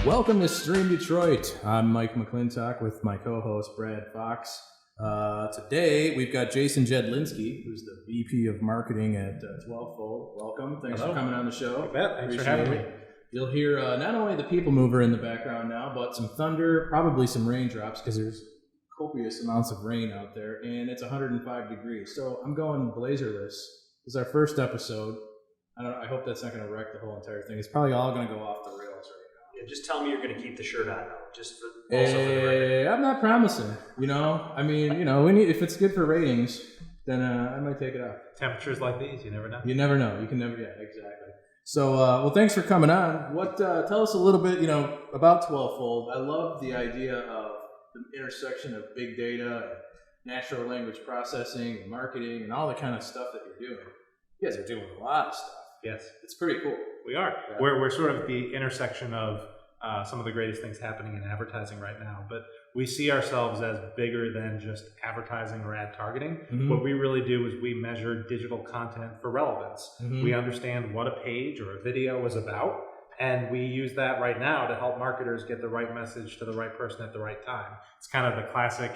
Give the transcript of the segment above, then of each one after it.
Welcome to Stream Detroit. I'm Mike McClintock with my co-host Brad Fox. Today we've got Jason Jedlinski, who's the VP of Marketing at Twelvefold. Welcome. Thanks for coming on the show. You bet. Thanks for having me. You'll hear not only the people mover in the background now, but some thunder, probably some raindrops because there's copious amounts of rain out there, and it's 105 degrees. So I'm going blazerless. This is our first episode. I hope that's not going to wreck the whole entire thing. It's probably all going to go off the rails right now. Yeah, just tell me you're going to keep the shirt on, just for, also for the record. I'm not promising. If it's good for ratings, then I might take it off. Temperatures like these, you never know. You never know. You can never. Yeah, exactly. So, thanks for coming on. Tell us a little bit, about Twelvefold. I love the idea of the intersection of big data, and natural language processing, and marketing, and all the kind of stuff that you're doing. You guys are doing a lot of stuff. Yes. It's pretty cool. We are. Yeah. We're sort of at the intersection of some of the greatest things happening in advertising right now, but we see ourselves as bigger than just advertising or ad targeting. Mm-hmm. What we really do is we measure digital content for relevance. Mm-hmm. We understand what a page or a video is about, and we use that right now to help marketers get the right message to the right person at the right time. It's kind of the classic,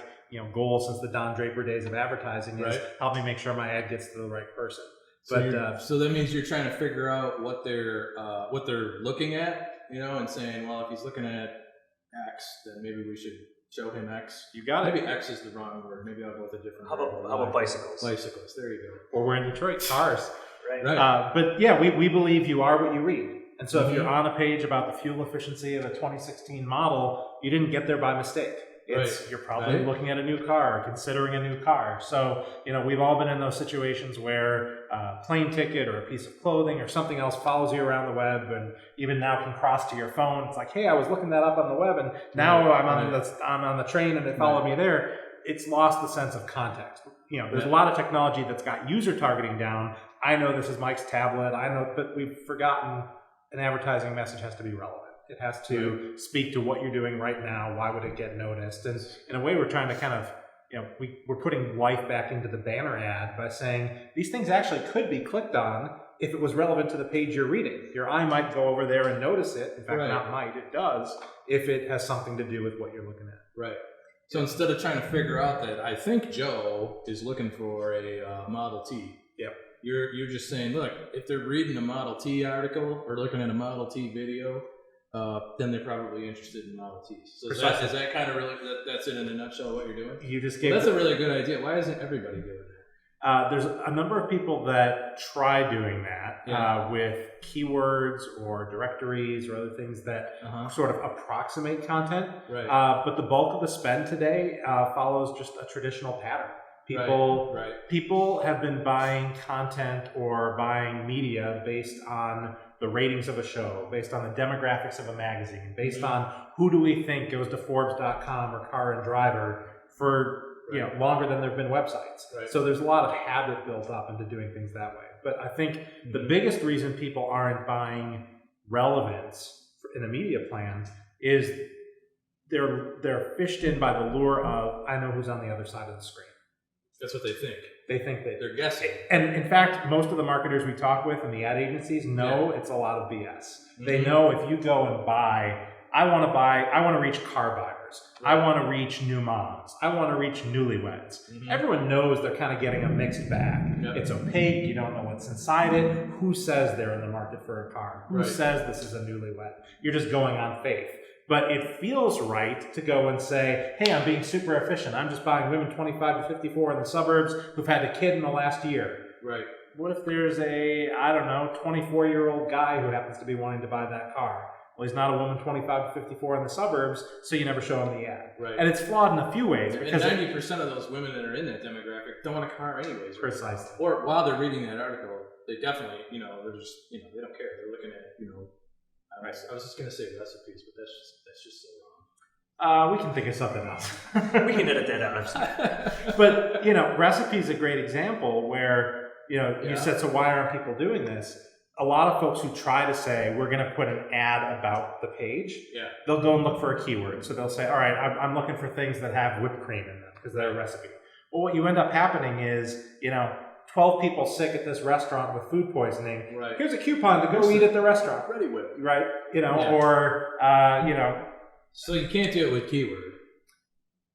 goal since the Don Draper days of advertising is help me make sure my ad gets to the right person. So that means you're trying to figure out what they're looking at, and saying, well, if he's looking at X, then maybe we should show him X. You got it. Maybe X is the wrong word. Maybe I'll go with a different word. How about bicycles? Bicycles. There you go. Or we're in Detroit, cars. Right. But yeah, we believe you are what you read. And so if you're on a page about the fuel efficiency of a 2016 model, you didn't get there by mistake. You're probably looking at a new car or considering a new car. So, we've all been in those situations where a plane ticket or a piece of clothing or something else follows you around the web and even now can cross to your phone. It's like, hey, I was looking that up on the web and now I'm on the train and it followed me there. It's lost the sense of context. There's a lot of technology that's got user targeting down. I know this is Mike's tablet. I know, but we've forgotten an advertising message has to be relevant. It has to speak to what you're doing right now. Why would it get noticed? And in a way, we're trying to kind of, we're putting life back into the banner ad by saying these things actually could be clicked on if it was relevant to the page you're reading. Your eye might go over there and notice it. In fact, not might, it does, if it has something to do with what you're looking at. Right. So instead of trying to figure out that I think Joe is looking for a Model T. Yep. You're just saying, look, if they're reading a Model T article or looking at a Model T video, then they're probably interested in Model Ts. So is that kind of really, that's it in a nutshell what you're doing? You just gave that's a really good idea. Why isn't everybody doing that? There's a number of people that try doing that with keywords or directories or other things that sort of approximate content. Right. But the bulk of the spend today follows just a traditional pattern. People have been buying content or buying media based on the ratings of a show, based on the demographics of a magazine, based on who do we think goes to Forbes.com or Car and Driver for longer than there have been websites. Right. So there's a lot of habit built up into doing things that way. But I think the biggest reason people aren't buying relevance in a media plan is they're fished in by the lure of, I know who's on the other side of the screen. That's what they think. They think that they're guessing. And in fact, most of the marketers we talk with and the ad agencies know it's a lot of BS. Mm-hmm. They know if you go and I want to reach car buyers. Right. I want to reach new moms. I want to reach newlyweds. Mm-hmm. Everyone knows they're kind of getting a mixed bag. Yep. It's opaque. You don't know what's inside it. Who says they're in the market for a car? Who says this is a newlywed? You're just going on faith. But it feels right to go and say, hey, I'm being super efficient. I'm just buying women 25 to 54 in the suburbs who've had a kid in the last year. Right. What if there's a, 24-year-old guy who happens to be wanting to buy that car? Well, he's not a woman 25 to 54 in the suburbs, so you never show him the ad. Right. And it's flawed in a few ways. Because 90% of those women that are in that demographic don't want a car anyways. Right? Precisely. Or while they're reading that article, they definitely, they're just, they don't care. They're looking at, I was just going to say recipes, but that's just so wrong. We can think of something else. We can edit that out. But, recipe is a great example where, you said, so why aren't people doing this? A lot of folks who try to say, we're going to put an ad about the page, they'll go and look for a keyword. So they'll say, all right, I'm looking for things that have whipped cream in them because they're a recipe. Well, what you end up happening is, 12 people sick at this restaurant with food poisoning. Right. Here's a coupon to go eat at the restaurant. Ready whip. Right? You know, or, you know. So you can't do it with keyword.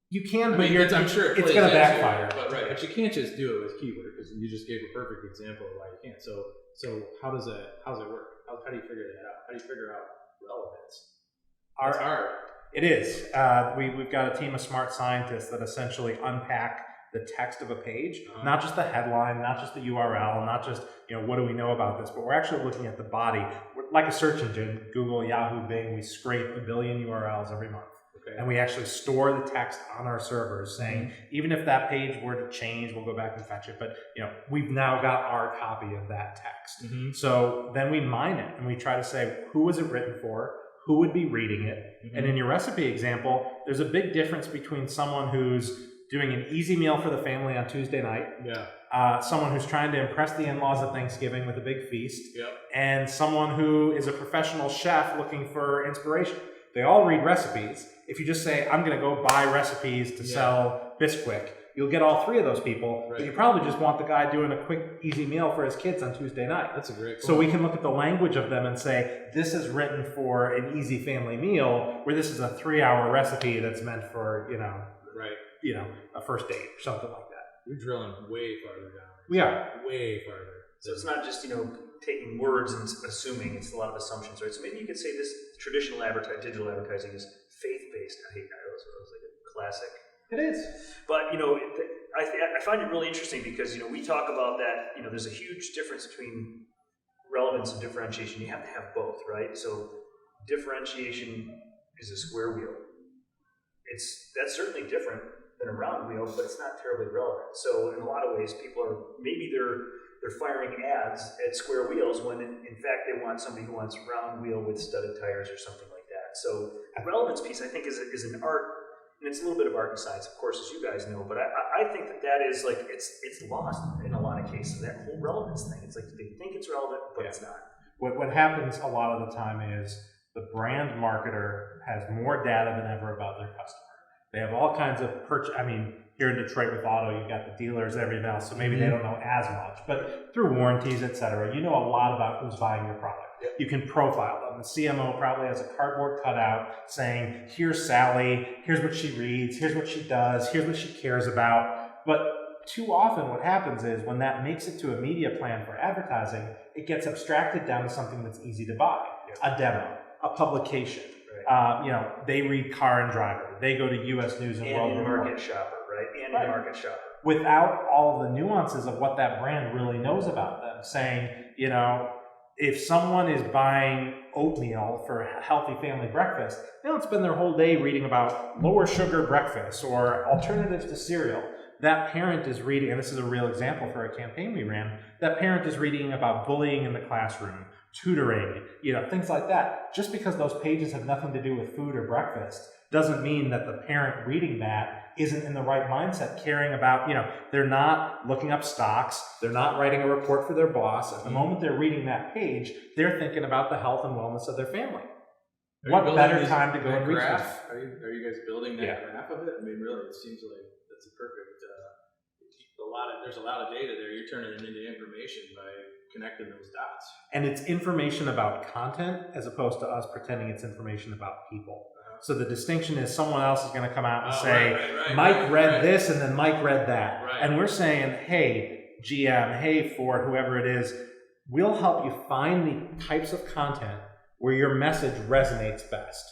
You can, I but mean, I'm sure it's going to backfire. But you can't just do it with keyword because you just gave a perfect example of why you can't. So how does it work? How do you figure that out? How do you figure out relevance? It's hard. It is. We've got a team of smart scientists that essentially unpack the text of a page, not just the headline, not just the URL, not just, you know, what do we know about this, but we're actually looking at the body. We're like a search engine, Google, Yahoo, Bing, we scrape 1 billion URLs every month. Okay. And we actually store the text on our servers saying, even if that page were to change, we'll go back and fetch it. But, you know, we've now got our copy of that text. So then we mine it and we try to say, who was it written for? Who would be reading it? And in your recipe example, there's a big difference between someone who's doing an easy meal for the family on Tuesday night, someone who's trying to impress the in-laws at Thanksgiving with a big feast, and someone who is a professional chef looking for inspiration. They all read recipes. If you just say, I'm going to go buy recipes to sell Bisquick, you'll get all three of those people, but you probably just want the guy doing a quick, easy meal for his kids on Tuesday night. That's a great point. So we can look at the language of them and say, this is written for an easy family meal, where this is a 3-hour recipe that's meant for, you know, a first date or something like that. We're drilling way farther down. We are. Way farther. So it's not just, you know, taking words and assuming, it's a lot of assumptions, right? So maybe you could say this traditional digital advertising is faith-based. I hate that. It was like a classic. It is. But, you know, I find it really interesting because, you know, we talk about that, you know, there's a huge difference between relevance and differentiation. You have to have both, right? So differentiation is a square wheel. That's certainly different than a round wheel, but it's not terribly relevant. So in a lot of ways, people are, maybe they're firing ads at square wheels when in fact they want somebody who wants round wheel with studded tires or something like that. So the relevance piece, I think, is an art, and it's a little bit of art and science, of course, as you guys know, but I think that is like, it's lost in a lot of cases, that whole relevance thing. It's like they think it's relevant, but it's not. What happens a lot of the time is the brand marketer has more data than ever about their customer. They have all kinds of here in Detroit with auto, you've got the dealers, everything else, so maybe they don't know as much. But through warranties, et cetera, you know a lot about who's buying your product. You can profile them. The CMO probably has a cardboard cutout saying, here's Sally, here's what she reads, here's what she does, here's what she cares about. But too often what happens is when that makes it to a media plan for advertising, it gets abstracted down to something that's easy to buy. A demo, a publication. You know, they read Car and Driver. They go to U.S. News and World Report. Market Shopper, right? And Market Shopper. Without all the nuances of what that brand really knows about them. Saying, you know, if someone is buying oatmeal for a healthy family breakfast, they don't spend their whole day reading about lower sugar breakfast or alternatives to cereal. That parent is reading, and this is a real example for a campaign we ran, that parent is reading about bullying in the classroom, tutoring, you know, things like that. Just because those pages have nothing to do with food or breakfast doesn't mean that the parent reading that isn't in the right mindset, caring about, you know, they're not looking up stocks, they're not writing a report for their boss. At the moment they're reading that page, they're thinking about the health and wellness of their family. What better time to go and reach them? Are you guys building that graph of it? I mean, really, it seems like that's a perfect, there's a lot of data there. You're turning it into information by connecting those dots. And it's information about content as opposed to us pretending it's information about people. So the distinction is someone else is going to come out and say, Mike read this and then Mike read that. And we're saying, hey, GM, hey, Ford, whoever it is, we'll help you find the types of content where your message resonates best.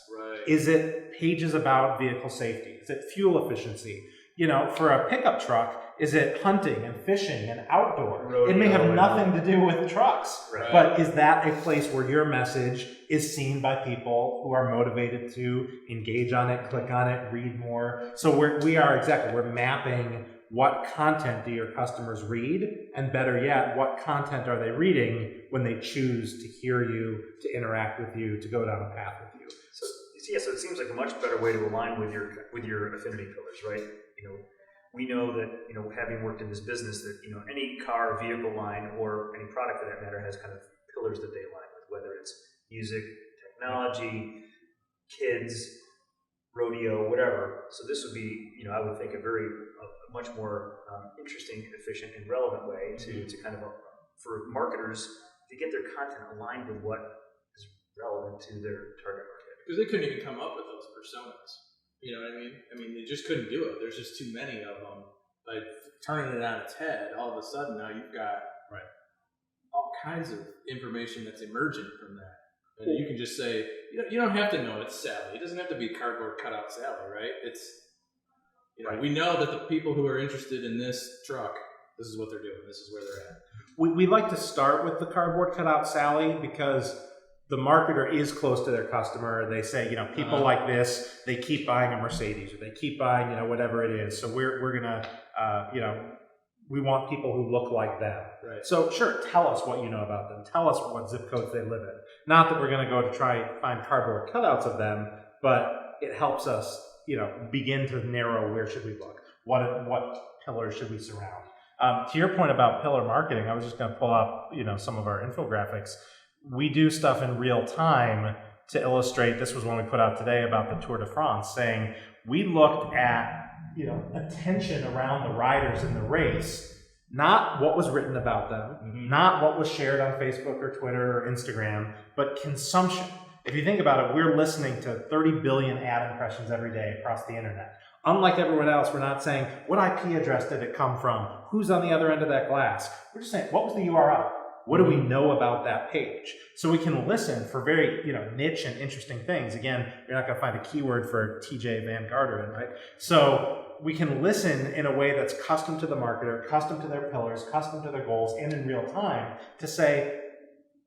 Is it pages about vehicle safety? Is it fuel efficiency? You know, for a pickup truck, is it hunting and fishing and outdoor? Rodeo, it may have nothing to do with trucks, but is that a place where your message is seen by people who are motivated to engage on it, click on it, read more? So we're mapping what content do your customers read, and better yet, what content are they reading when they choose to hear you, to interact with you, to go down a path with you. So it seems like a much better way to align with your affinity pillars, right? You know, we know that, you know, having worked in this business, that, you know, any car, vehicle line, or any product for that matter has kind of pillars that they align with, whether it's music, technology, kids, rodeo, whatever. So this would be, I would think, a much more interesting, efficient, and relevant way to kind of, for marketers to get their content aligned with what is relevant to their target market. Because they couldn't even come up with those personas. You know what I mean? I mean, they just couldn't do it. There's just too many of them. Like, turning it on its head, all of a sudden now you've got all kinds of information that's emergent from that. And you can just say, you don't have to know it's Sally. It doesn't have to be cardboard cutout Sally, right? It's, we know that the people who are interested in this truck, this is what they're doing. This is where they're at. We like to start with the cardboard cutout Sally because the marketer is close to their customer. They say, people like this, they keep buying a Mercedes or they keep buying, whatever it is. So we're going to, we want people who look like them. Right. So sure, tell us what you know about them. Tell us what zip codes they live in. Not that we're going to go to try and find cardboard cutouts of them, but it helps us, begin to narrow where should we look. What pillars should we surround? To your point about pillar marketing, I was just going to pull up, some of our infographics. We do stuff in real time to illustrate. This was one we put out today about the Tour de France, saying we looked at, attention around the riders in the race, not what was written about them, not what was shared on Facebook or Twitter or Instagram, but consumption. If you think about it, we're listening to 30 billion ad impressions every day across the internet. Unlike everyone else, we're not saying, what IP address did it come from? Who's on the other end of that glass? We're just saying, what was the URL? What do we know about that page? So we can listen for very, niche and interesting things. Again, you're not going to find a keyword for TJ Van Garderen, right? So we can listen in a way that's custom to the marketer, custom to their pillars, custom to their goals, and in real time to say,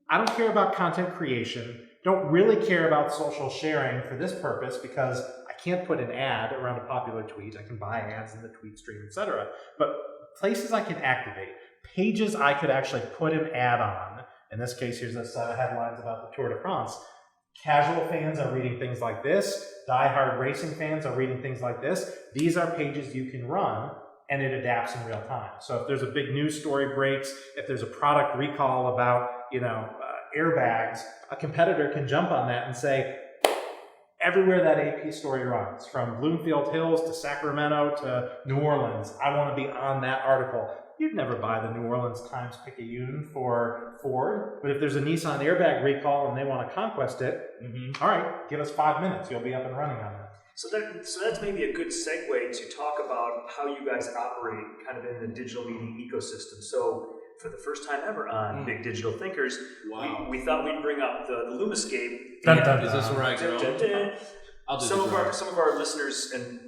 I don't care about content creation, don't really care about social sharing for this purpose because I can't put an ad around a popular tweet. I can buy ads in the tweet stream, etc. But places I can activate, pages I could actually put an ad on. In this case, here's a set of headlines about the Tour de France. Casual fans are reading things like this. Die-hard racing fans are reading things like this. These are pages you can run, and it adapts in real time. So if there's a big news story breaks, if there's a product recall about, airbags, a competitor can jump on that and say, everywhere that AP story runs, from Bloomfield Hills to Sacramento to New Orleans, I want to be on that article. You'd never buy the New Orleans Times-Picayune for Ford, but if there's a Nissan airbag recall and they want to conquest it, all right, give us 5 minutes. You'll be up and running on that. So that's maybe a good segue to talk about how you guys operate kind of in the digital media ecosystem. So for the first time ever on Big Digital Thinkers, we thought we'd bring up the Lumascape. Is this where I go? Some of our listeners and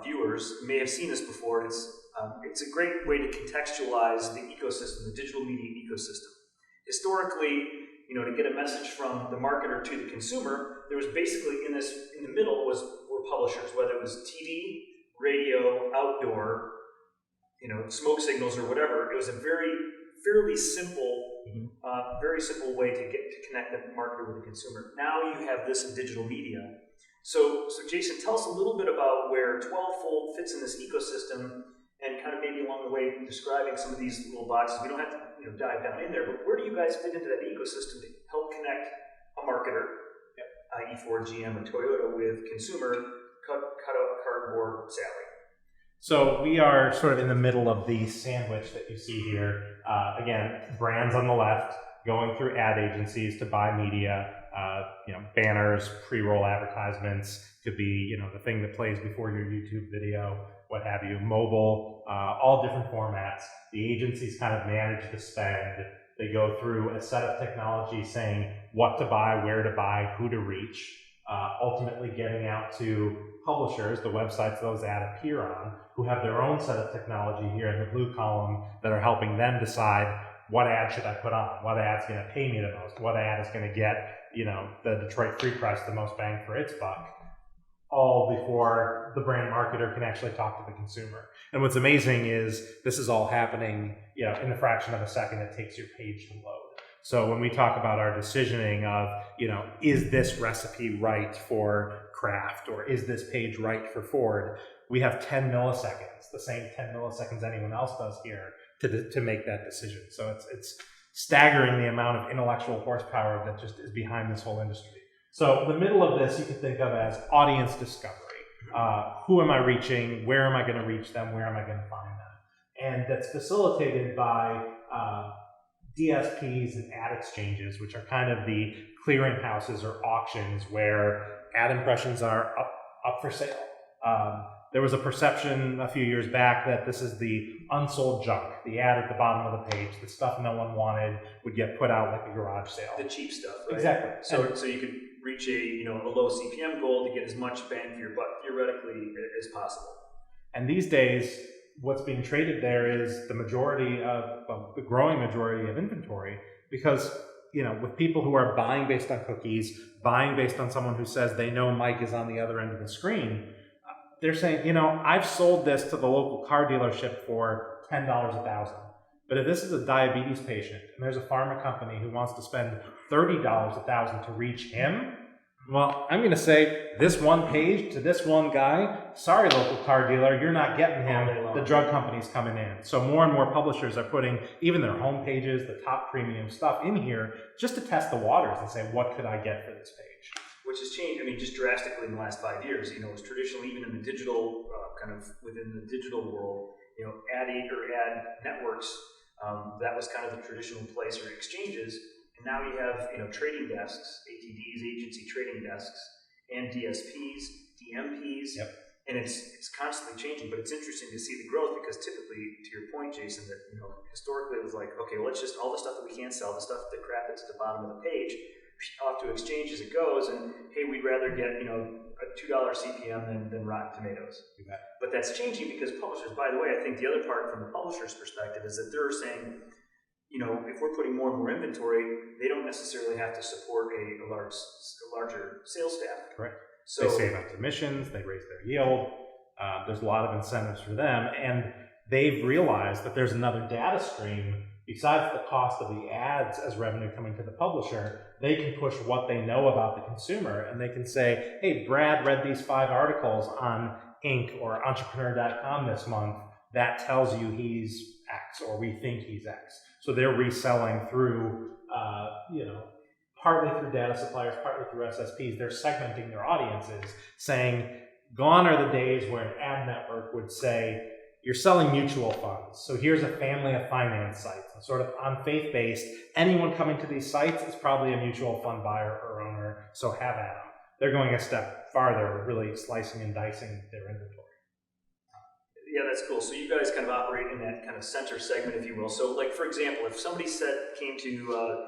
viewers may have seen this before. It's a great way to contextualize the ecosystem, the digital media ecosystem. Historically, to get a message from the marketer to the consumer, there was basically in the middle were publishers, whether it was TV, radio, outdoor, smoke signals or whatever. It was a fairly simple, very simple way to connect the marketer with the consumer. Now you have this in digital media. So Jason, tell us a little bit about where Twelvefold fits in this ecosystem, and kind of maybe along the way describing some of these little boxes. We don't have to dive down in there, but where do you guys fit into that ecosystem to help connect a marketer, i.e. Ford, GM, or Toyota, with consumer cut out cardboard Sally? So we are sort of in the middle of the sandwich that you see here. Again, brands on the left going through ad agencies to buy media, banners, pre-roll advertisements, could be, the thing that plays before your YouTube video, what have you, mobile, all different formats. The agencies kind of manage the spend. They go through a set of technology saying what to buy, where to buy, who to reach, ultimately getting out to publishers, the websites those ads appear on, who have their own set of technology here in the blue column that are helping them decide what ad should I put on, what ad's going to pay me the most, what ad is going to get, the Detroit Free Press the most bang for its buck, all before the brand marketer can actually talk to the consumer. And what's amazing is this is all happening, in the fraction of a second it takes your page to load. So when we talk about our decisioning of, is this recipe right for Kraft, or is this page right for Ford, we have 10 milliseconds, the same 10 milliseconds anyone else does here to make that decision. So it's staggering the amount of intellectual horsepower that just is behind this whole industry. So the middle of this you can think of as audience discovery. who am I reaching, where am I going to reach them, where am I going to find them. And that's facilitated by DSPs and ad exchanges, which are kind of the clearinghouses or auctions where ad impressions are up for sale. There was a perception a few years back that this is the unsold junk, the ad at the bottom of the page, the stuff no one wanted would get put out like a garage sale. The cheap stuff, right? Exactly. So you could reach a low CPM goal to get as much bang for your buck theoretically as possible. And these days, what's being traded there is the growing majority of inventory, because with people who are buying based on cookies, buying based on someone who says they know Mike is on the other end of the screen, they're saying, I've sold this to the local car dealership for $10 a thousand. But if this is a diabetes patient and there's a pharma company who wants to spend $30 a thousand to reach him, well, I'm going to say this one page to this one guy, sorry, local car dealer, you're not getting him. The drug company's coming in. So more and more publishers are putting even their home pages, the top premium stuff in here just to test the waters and say, what could I get for this page? Which has changed, just drastically in the last 5 years. It's traditionally, even in the digital, kind of within the digital world, ad networks, that was kind of the traditional place for exchanges. And now you have, trading desks, ATDs, agency trading desks, and DSPs, DMPs. Yep. And it's constantly changing, but it's interesting to see the growth because typically, to your point, Jason, that, historically it was like, okay, well, let's just, all the stuff that we can't sell, the stuff, the crap that's at the bottom of the page, off to exchange as it goes, and hey, we'd rather get a $2 CPM than Rotten Tomatoes. But that's changing because publishers, by the way, I think the other part from the publisher's perspective is that they're saying, if we're putting more and more inventory, they don't necessarily have to support a larger sales staff. Correct. So they save on commissions, they raise their yield. There's a lot of incentives for them, and they've realized that there's another data stream besides the cost of the ads as revenue coming to the publisher. They can push what they know about the consumer, and they can say, hey, Brad read these 5 articles on Inc. or Entrepreneur.com this month. That tells you he's X, or we think he's X. So they're reselling through, partly through data suppliers, partly through SSPs. They're segmenting their audiences, saying, gone are the days where an ad network would say, you're selling mutual funds. So here's a family of finance sites. And sort of on faith-based, anyone coming to these sites is probably a mutual fund buyer or owner, so have at them. They're going a step farther, really slicing and dicing their inventory. Yeah, that's cool. So you guys kind of operate in that kind of center segment, if you will. So, like, for example, if somebody came to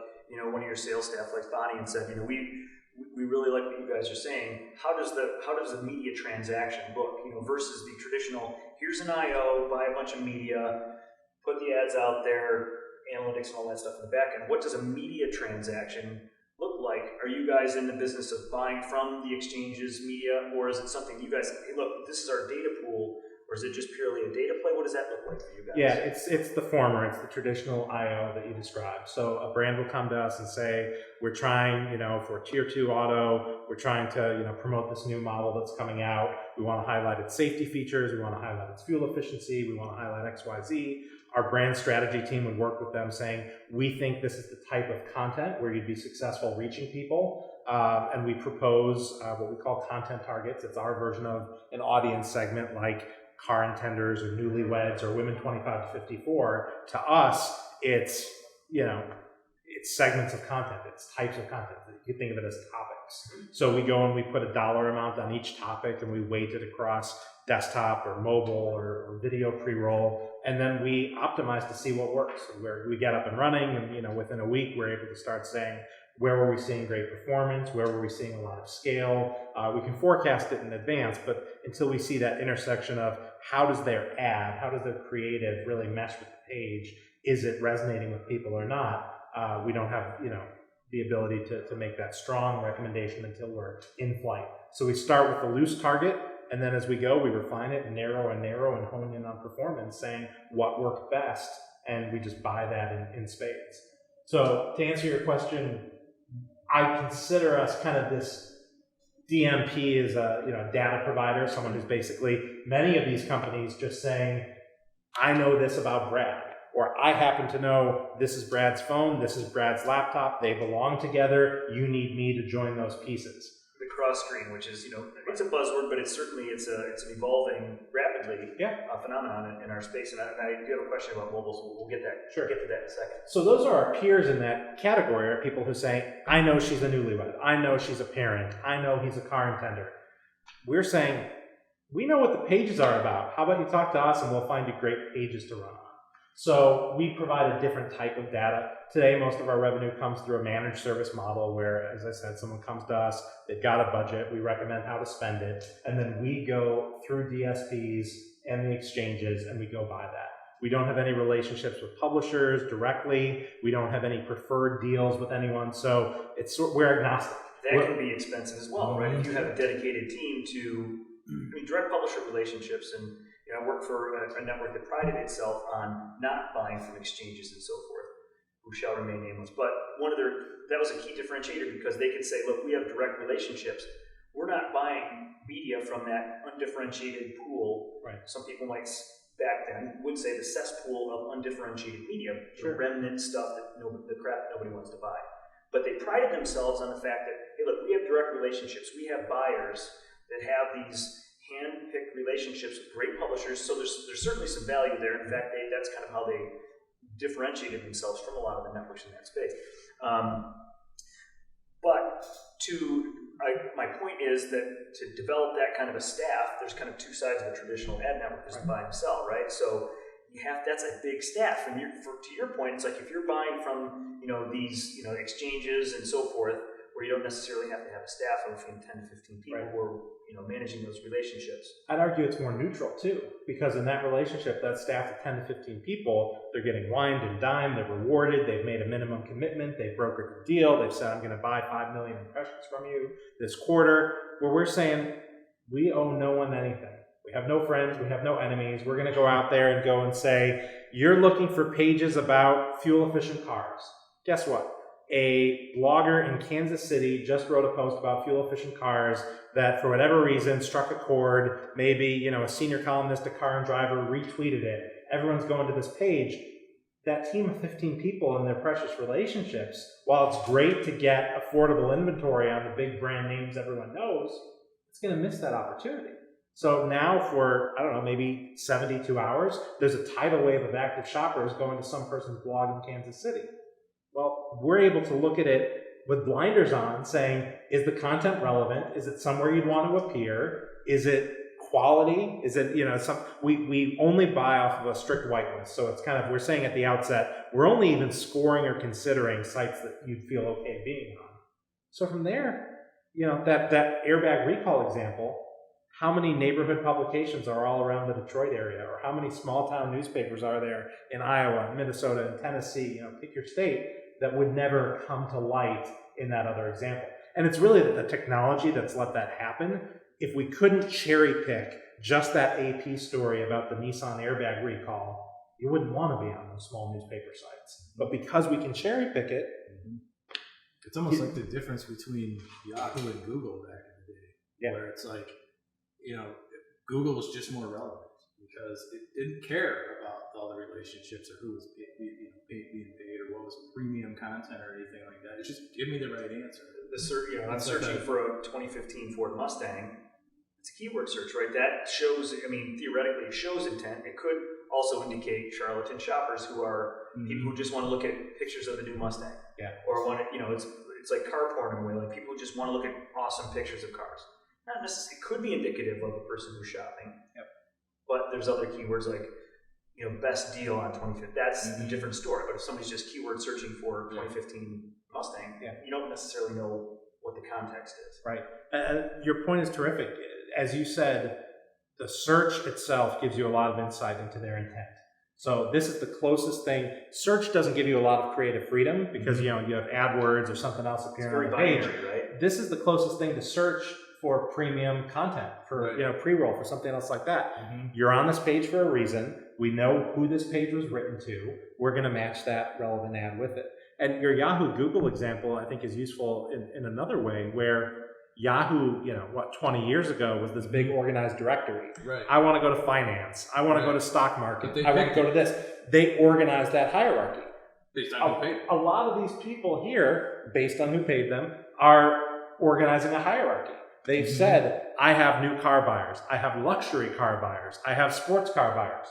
one of your sales staff, like Bonnie, and said, we really like what you guys are saying. How does the media transaction look? Versus the traditional, here's an IO, buy a bunch of media, put the ads out there, analytics and all that stuff in the back end. What does a media transaction look like? Are you guys in the business of buying from the exchanges media, or is it something you guys, hey, look, this is our data pool? Or is it just purely a data play? What does that look like for you guys? Yeah, it's the former. It's the traditional IO that you described. So a brand will come to us and say, we're trying, for tier 2 auto, we're trying to, promote this new model that's coming out. We want to highlight its safety features. We want to highlight its fuel efficiency. We want to highlight XYZ. Our brand strategy team would work with them saying, we think this is the type of content where you'd be successful reaching people. And we propose what we call content targets. It's our version of an audience segment like car intenders or newlyweds or women 25 to 54. To us, it's segments of content. It's types of content. You think of it as topics. So we go and we put a dollar amount on each topic and we weight it across desktop or mobile or video pre-roll. And then we optimize to see what works. Where we get up and running and, within a week, we're able to start saying, where were we seeing great performance? Where were we seeing a lot of scale? We can forecast it in advance, but until we see that intersection of how does their ad, how does their creative really mesh with the page? Is it resonating with people or not? We don't have, the ability to make that strong recommendation until we're in flight. So we start with the loose target, and then as we go, we refine it and narrow and hone in on performance, saying what worked best, and we just buy that in spades. So to answer your question, I consider us kind of this DMP as a data provider, someone who's basically many of these companies just saying, I know this about Brad, or I happen to know this is Brad's phone, this is Brad's laptop, they belong together, you need me to join those pieces. The cross screen, which is, it's a buzzword, but it's an evolving rapidly phenomenon in our space. And I do have a question about mobile, so we'll get that. Sure. Get to that in a second. So those are our peers in that category, are people who say, I know she's a newlywed, I know she's a parent, I know he's a car intender. We're saying, we know what the pages are about. How about you talk to us and we'll find you great pages to run on. So we provide a different type of data. Today, most of our revenue comes through a managed service model where, as I said, someone comes to us, they've got a budget, we recommend how to spend it, and then we go through DSPs and the exchanges and we go buy that. We don't have any relationships with publishers directly. We don't have any preferred deals with anyone, so we're agnostic. That can be expensive as well, right? If you have a dedicated team to direct publisher relationships, and I work for a network that prided itself on not buying from exchanges and so forth, who shall remain nameless. But that was a key differentiator because they could say, look, we have direct relationships. We're not buying media from that undifferentiated pool. Right. Some people might back then would say the cesspool of undifferentiated media, the remnant stuff the crap nobody wants to buy. But they prided themselves on the fact that, hey, look, we have direct relationships. We have buyers that have these hand-picked relationships with great publishers, so there's certainly some value there. In fact, that's kind of how they differentiated themselves from a lot of the networks in that space. But my point is that to develop that kind of a staff, there's kind of two sides of a traditional ad network: there's buy and sell, right? So that's a big staff, and to your point, it's like if you're buying from these exchanges and so forth, where you don't necessarily have to have a staff of 10 to 15 people who are managing those relationships. I'd argue it's more neutral too, because in that relationship, that staff of 10 to 15 people, they're getting wined and dined, they're rewarded, they've made a minimum commitment, they've brokered a deal, they've said, I'm going to buy 5 million impressions from you this quarter, where we're saying, we owe no one anything. We have no friends, we have no enemies. We're going to go out there and go and say, you're looking for pages about fuel-efficient cars. Guess what? A blogger in Kansas City just wrote a post about fuel-efficient cars that, for whatever reason, struck a chord. Maybe, a senior columnist at Car and Driver retweeted it. Everyone's going to this page. That team of 15 people and their precious relationships, while it's great to get affordable inventory on the big brand names everyone knows, it's going to miss that opportunity. So now for, maybe 72 hours, there's a tidal wave of active shoppers going to some person's blog in Kansas City. Well, we're able to look at it with blinders on, saying, is the content relevant? Is it somewhere you'd want to appear? Is it quality? Is it, we only buy off of a strict whitelist. So it's kind of, we're saying at the outset, we're only even scoring or considering sites that you'd feel okay being on. So from there, that airbag recall example, how many neighborhood publications are all around the Detroit area? Or how many small town newspapers are there in Iowa, and Minnesota, and Tennessee, pick your state, that would never come to light in that other example. And it's really the technology that's let that happen. If we couldn't cherry pick just that AP story about the Nissan airbag recall, you wouldn't want to be on those small newspaper sites. But because we can cherry pick it, it's almost like the difference between Yahoo and Google back in the day, where it's like, Google was just more relevant because it didn't care about all the relationships or who was being paid or what was premium content or anything like that. It's just give me the right answer. I'm searching for a 2015 Ford Mustang. It's a keyword search, right? That shows, theoretically, it shows intent. It could also indicate charlatan shoppers who are people who just want to look at pictures of the new Mustang. Yeah. Or want to, it's like car porn in a way. Like people who just want to look at awesome pictures of cars. Not necessarily, it could be indicative of a person who's shopping. Yep. But there's other keywords like, best deal on 2015. That's a different story. But if somebody's just keyword searching for 2015 Mustang, you don't necessarily know what the context is. Right. Your point is terrific. As you said, the search itself gives you a lot of insight into their intent. So this is the closest thing. Search doesn't give you a lot of creative freedom because you have AdWords or something else appearing on the page. Right? This is the closest thing to search for premium content, for pre-roll, for something else like that. You're on this page for a reason. We know who this page was written to. We're going to match that relevant ad with it. And your Yahoo Google example, I think, is useful in another way, where Yahoo, 20 years ago was this big organized directory. Right. I want to go to finance. I want to go to stock market. I want to go to this. They organized that hierarchy. Based on who paid them. A lot of these people here, based on who paid them, are organizing a hierarchy. They've said, I have new car buyers. I have luxury car buyers. I have sports car buyers.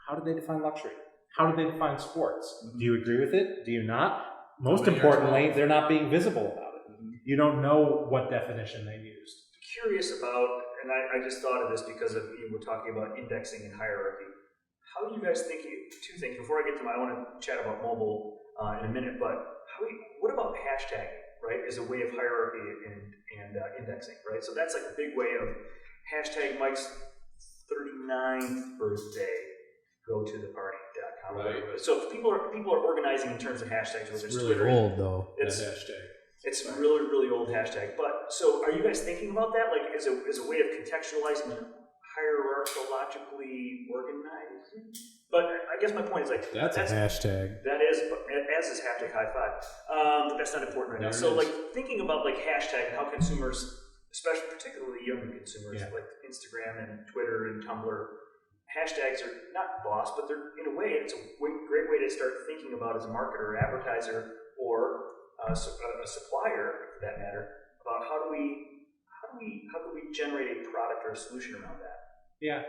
How do they define luxury? How do they define sports? Do you agree with it? Do you not? Most importantly, they're not being visible about it. You don't know what definition they used. Curious about, and I just thought of this because of we're talking about indexing and hierarchy. How do you guys think? Two things before I get to I want to chat about mobile in a minute. But what about hashtag? Right, as a way of hierarchy and indexing. Right, so that's like a big way of hashtag Mike's 39th birthday. Go to the party.com. Right. So if people are organizing in terms of hashtags, whether it's really Twitter, old though. It's that hashtag. It's a really, really old hashtag. But so are you guys thinking about that, like as a way of contextualizing hierarchologically organized? But I guess my point is like that's a hashtag. That is, as is hashtag high five. But that's not important right now. So like thinking about like hashtag and how consumers, especially particularly younger consumers, like Instagram and Twitter and Tumblr. Hashtags are not boss, but they're in a way it's a great way to start thinking about as a marketer, advertiser, or a supplier, for that matter, about how do we generate a product or a solution around that? Yeah,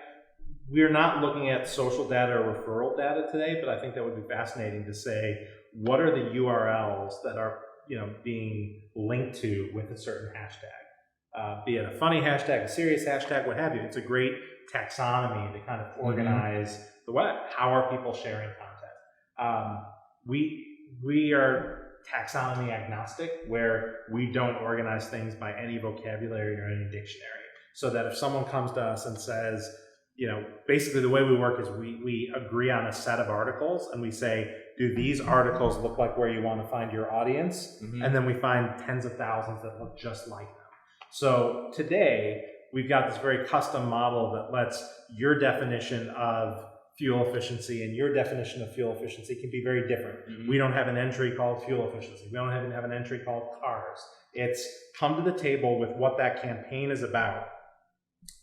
we're not looking at social data or referral data today, but I think that would be fascinating to say what are the URLs that are being linked to with a certain hashtag, be it a funny hashtag, a serious hashtag, what have you. It's a great taxonomy to kind of organize the web. How are people sharing content? We are taxonomy agnostic, where we don't organize things by any vocabulary or any dictionary. So that if someone comes to us and says, basically the way we work is we agree on a set of articles and we say, do these articles look like where you want to find your audience? And then we find tens of thousands that look just like them. So today, we've got this very custom model that lets your definition of fuel efficiency and your definition of fuel efficiency can be very different. We don't have an entry called fuel efficiency. We don't even have an entry called cars. It's come to the table with what that campaign is about,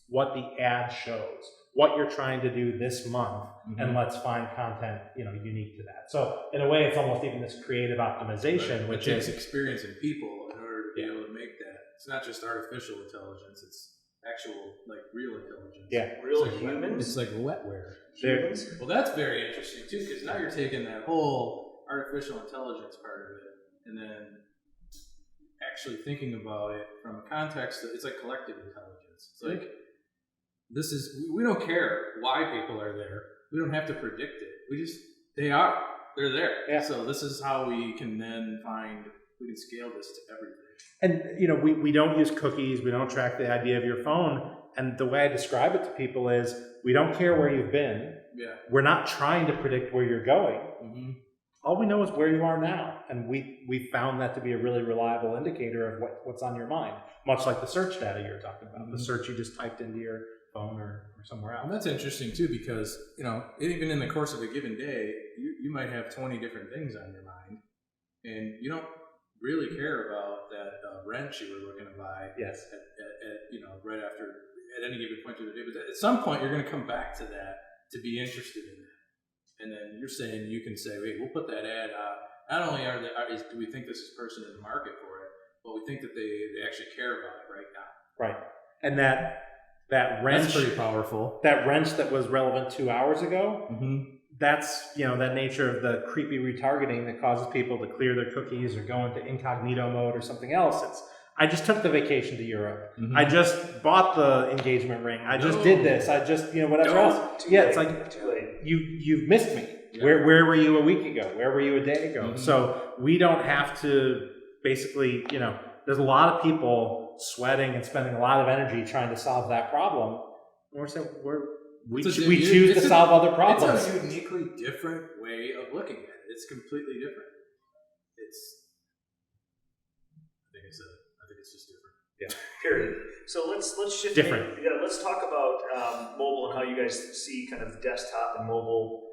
what the ad shows, what you're trying to do this month, and let's find content unique to that. So in a way, it's almost even this creative optimization, which is experience in people in order to be able to make that. It's not just artificial intelligence. It's actual, like, real intelligence. Yeah. Real humans? It's like wetware. Humans? Well, that's very interesting, too, because now you're taking that whole artificial intelligence part of it and then actually thinking about it from a context that it's like collective intelligence. It's like, we don't care why people are there. We don't have to predict it. They're there. Yeah. So this is how we can then we can scale this to everything. And we don't use cookies, we don't track the ID of your phone, and the way I describe it to people is we don't care where you've been. Yeah. We're not trying to predict where you're going. All we know is where you are now, and we found that to be a really reliable indicator of what's on your mind, much like the search data you're talking about, the search you just typed into your phone or somewhere else. And that's interesting too, because even in the course of a given day, you might have 20 different things on your mind, and you don't really care about that wrench you were looking to buy. Yes. At right after, at any given point through the day. But at some point, you're going to come back to that to be interested in that. And then you're saying, you can say, wait, we'll put that ad out. Not only do we think this person in the market for it, but we think that they actually care about it right now. Right. And that wrench, that's pretty powerful. That wrench that was relevant 2 hours ago, that's, that nature of the creepy retargeting that causes people to clear their cookies or go into incognito mode or something else. I just took the vacation to Europe. I just bought the engagement ring. I just did this. I just, whatever else. Yeah, it's like, you've missed me. Yeah. Where were you a week ago? Where were you a day ago? So we don't have to basically, there's a lot of people sweating and spending a lot of energy trying to solve that problem. And we're saying we choose to solve other problems. It's a uniquely different way of looking at it. It's completely different. I think it's just different. Yeah. Period. So let's shift. Different. Let's talk about mobile and how you guys see kind of desktop and mobile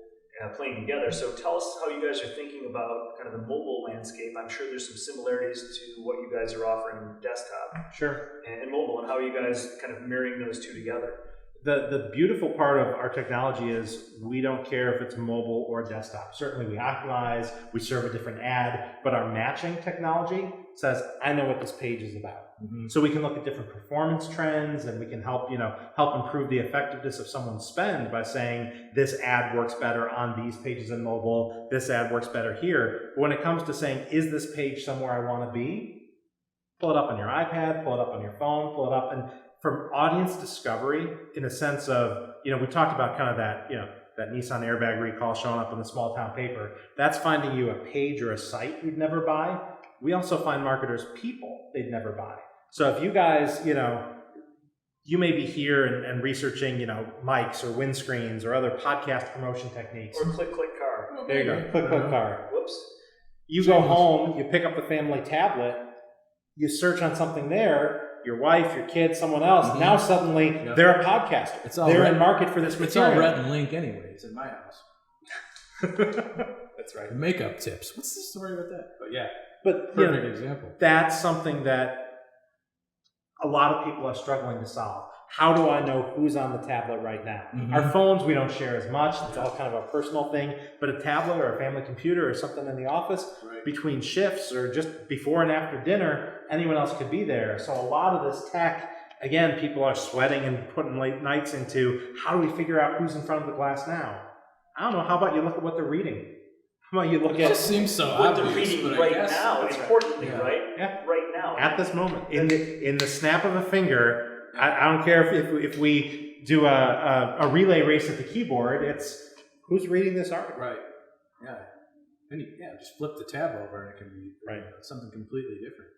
playing together. So tell us how you guys are thinking about kind of the mobile landscape. I'm sure there's some similarities to what you guys are offering desktop. Sure. And mobile, and how you guys kind of marrying those two together. The beautiful part of our technology is we don't care if it's mobile or desktop. Certainly we optimize, we serve a different ad, but our matching technology says, I know what this page is about. So we can look at different performance trends, and we can help improve the effectiveness of someone's spend by saying this ad works better on these pages in mobile, this ad works better here. But when it comes to saying, is this page somewhere I want to be? Pull it up on your iPad, pull it up on your phone, pull it up. And from audience discovery, in a sense of, we talked about kind of that, that Nissan airbag recall showing up in the small town paper. That's finding you a page or a site you'd never buy. We also find marketers people they'd never buy. So if you guys, you may be here and researching, mics or windscreens or other podcast promotion techniques. Or click car. There you go, click car. Whoops. You go home, you pick up the family tablet, you search on something there, your wife, your kid, someone else. Now suddenly they're a podcaster. They're in market for this material. It's all red and link anyways in my house. That's right. Makeup tips. What's the story with that? But yeah. But perfect example. That's something that a lot of people are struggling to solve. How do I know who's on the tablet right now? Our phones, we don't share as much. It's all kind of a personal thing. But a tablet or a family computer or something in the office, between shifts or just before and after dinner, anyone else could be there. So a lot of this tech, again, people are sweating and putting late nights into, how do we figure out who's in front of the glass now? I don't know. How about you look at what they're reading? How about you look at... It just seems so what obvious, they're reading right now, importantly, right? Yeah. Right now. At this moment. In the snap of a finger... I don't care if we do a relay race at the keyboard. It's who's reading this article. Right. Yeah. And just flip the tab over and it can be something completely different.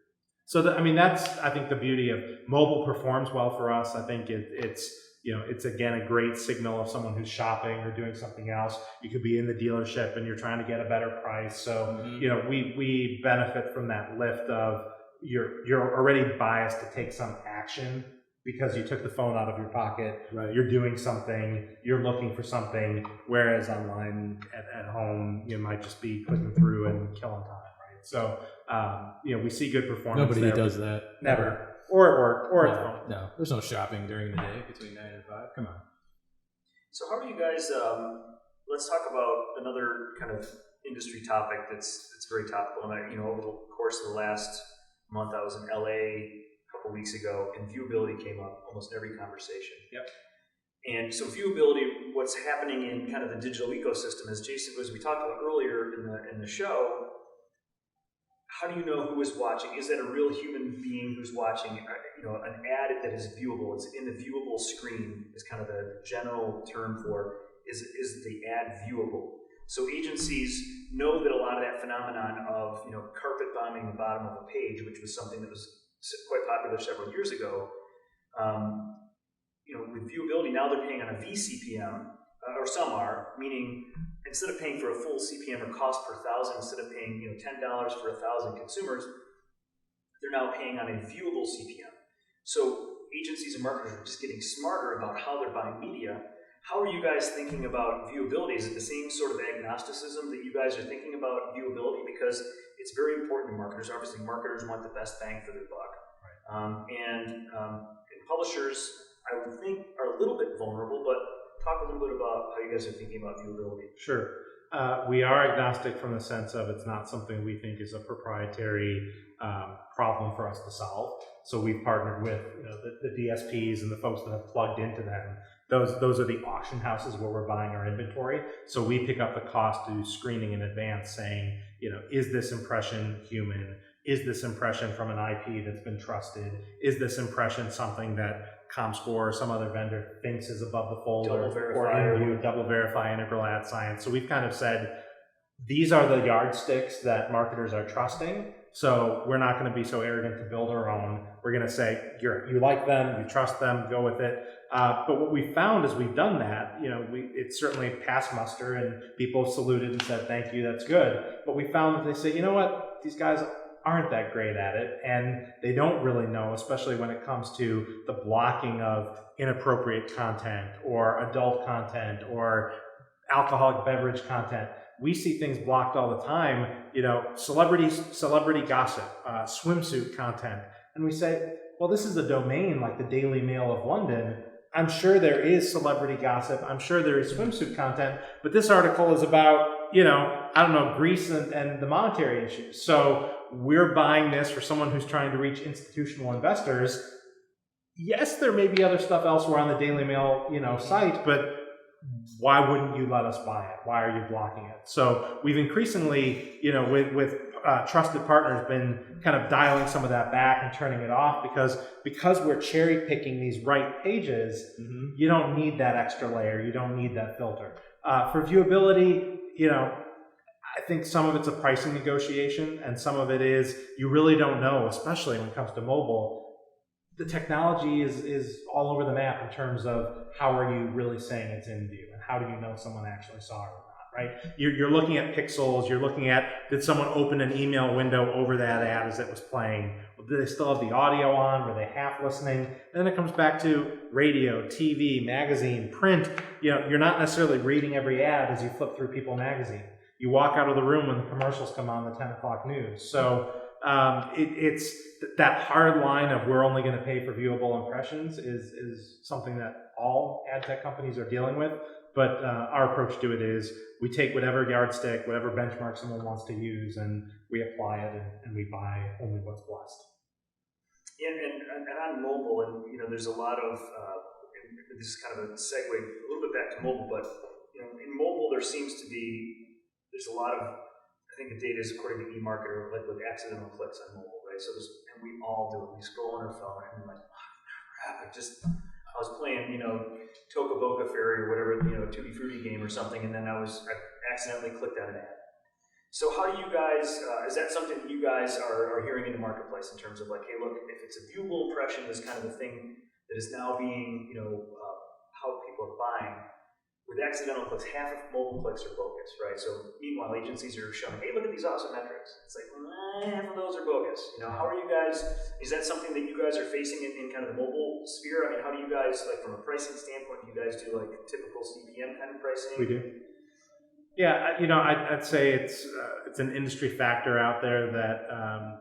So that's I think the beauty of mobile performs well for us. I think it's again a great signal of someone who's shopping or doing something else. You could be in the dealership and you're trying to get a better price. So we benefit from that lift of you're already biased to take some action. Because you took the phone out of your pocket, you're doing something, you're looking for something, whereas online at home, you might just be clicking through and killing time, right? So, we see good performance. Nobody does that. Never. Or at work, or at home. No, there's no shopping during the day between 9 and 5. Come on. So how are you guys, let's talk about another kind of industry topic that's very topical. And over the course of the last month, I was in LA weeks ago, and viewability came up almost every conversation. Yep. And so viewability, what's happening in kind of the digital ecosystem, as we talked about earlier in the show, how do you know who is watching? Is that a real human being who's watching? An ad that is viewable. It's in the viewable screen is kind of the general term for is the ad viewable. So agencies know that a lot of that phenomenon of carpet bombing the bottom of a page, which was something that was quite popular several years ago. With viewability, now they're paying on a VCPM, or some are, meaning instead of paying for a full CPM or cost per thousand, instead of paying $10 for 1,000 consumers, they're now paying on a viewable CPM. So agencies and marketers are just getting smarter about how they're buying media. How are you guys thinking about viewability? Is it the same sort of agnosticism that you guys are thinking about viewability? Because it's very important to marketers. Obviously, marketers want the best bang for their buck. And publishers, I would think, are a little bit vulnerable, but talk a little bit about how you guys are thinking about viewability. Sure. We are agnostic from the sense of it's not something we think is a proprietary problem for us to solve. So we've partnered with the DSPs and the folks that have plugged into them. Those are the auction houses where we're buying our inventory. So we pick up the cost to screening in advance saying, is this impression human? Is this impression from an IP that's been trusted? Is this impression something that ComScore or some other vendor thinks is above the fold or InView, double verify, integral ad science? So we've kind of said, these are the yardsticks that marketers are trusting. So we're not going to be so arrogant to build our own. We're going to say, you like them, you trust them, go with it. But what we found as we've done that, it certainly passed muster and people saluted and said, thank you, that's good. But we found that they say, you know what, these guys aren't that great at it. And they don't really know, especially when it comes to the blocking of inappropriate content or adult content or alcoholic beverage content. We see things blocked all the time, celebrity gossip, swimsuit content. And we say, well, this is a domain like the Daily Mail of London. I'm sure there is celebrity gossip. I'm sure there is swimsuit content, but this article is about, Greece and the monetary issues. So we're buying this for someone who's trying to reach institutional investors. Yes, there may be other stuff elsewhere on the Daily Mail, site, but why wouldn't you let us buy it? Why are you blocking it? So we've increasingly, with trusted partners, been kind of dialing some of that back and turning it off because we're cherry picking these right pages. You don't need that extra layer. You don't need that filter. For viewability, I think some of it's a pricing negotiation, and some of it is you really don't know, especially when it comes to mobile. The technology is all over the map in terms of how are you really saying it's in view, and how do you know someone actually saw it or not, right? You're looking at pixels, you're looking at, did someone open an email window over that ad as it was playing? Did they still have the audio on? Were they half listening? And then it comes back to radio, TV, magazine, print. You're not necessarily reading every ad as you flip through People magazine. You walk out of the room when the commercials come on the 10 o'clock news. So it's that hard line of we're only going to pay for viewable impressions is something that all ad tech companies are dealing with. But our approach to it is we take whatever yardstick, whatever benchmark someone wants to use, and we apply it and we buy only what's blessed. Yeah, and on mobile, and there's a lot of this is kind of a segue a little bit back to mobile, but in mobile there's a lot of, I think the data is according to eMarketer, like with accidental clicks on mobile, right? So and we all do it. We scroll on our phone and we're like, crap, I was playing, Toca Boca Fairy or whatever, Tutti Frutti game or something, and then I accidentally clicked on an ad. So how do you guys, is that something that you guys are hearing in the marketplace in terms of like, hey, look, if it's a viewable impression, this kind of a thing that is now being, how people are buying, with accidental clicks, half of mobile clicks are bogus, right? So meanwhile, agencies are showing, hey, look at these awesome metrics. It's like, half of those are bogus. How are you guys, is that something that you guys are facing in kind of the mobile sphere? I mean, how do you guys, like from a pricing standpoint, do you guys do like typical CPM kind of pricing? We do. Yeah, I'd say it's an industry factor out there that,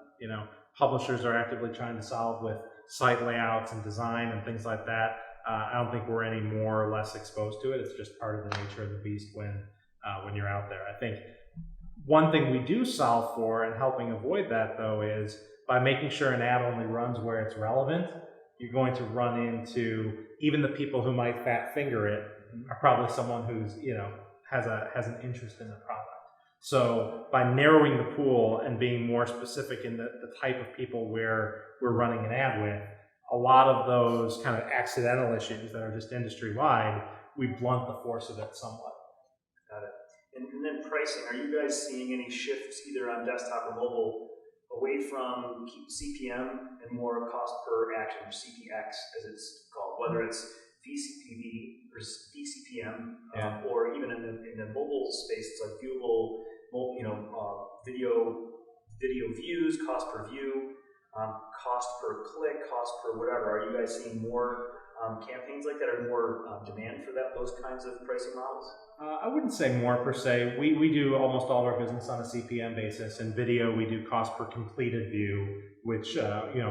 publishers are actively trying to solve with site layouts and design and things like that. I don't think we're any more or less exposed to it. It's just part of the nature of the beast when you're out there. I think one thing we do solve for and helping avoid that, though, is by making sure an ad only runs where it's relevant, you're going to run into even the people who might fat finger it are probably someone who's, has an interest in the product. So by narrowing the pool and being more specific in the type of people we're running an ad with, a lot of those kind of accidental issues that are just industry-wide, we blunt the force of it somewhat. Got it. And then pricing, are you guys seeing any shifts either on desktop or mobile away from CPM and more cost per action, or CPX as it's called, whether it's VCPV or VCPM, or even in the mobile space, it's like viewable, video views, cost per view, cost per click, cost per whatever. Are you guys seeing more campaigns like that, or more demand for those kinds of pricing models? I wouldn't say more per se. We do almost all of our business on a CPM basis. In video, we do cost per completed view, which,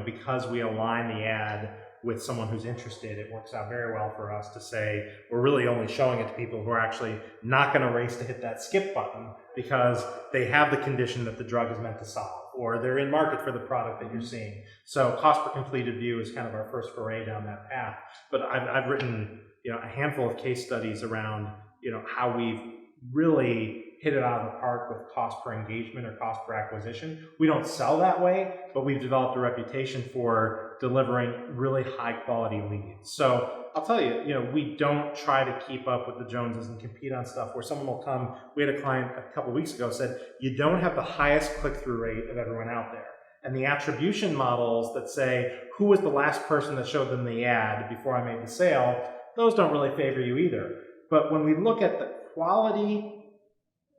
because we align the ad with someone who's interested, it works out very well for us to say we're really only showing it to people who are actually not going to race to hit that skip button because they have the condition that the drug is meant to solve, or they're in market for the product that you're seeing. So cost per completed view is kind of our first foray down that path. But I've written a handful of case studies around how we've really hit it out of the park with cost per engagement or cost per acquisition. We don't sell that way, but we've developed a reputation for delivering really high quality leads. So I'll tell you, we don't try to keep up with the Joneses and compete on stuff where someone will come. We had a client a couple weeks ago said, you don't have the highest click-through rate of everyone out there. And the attribution models that say, who was the last person that showed them the ad before I made the sale, those don't really favor you either. But when we look at the quality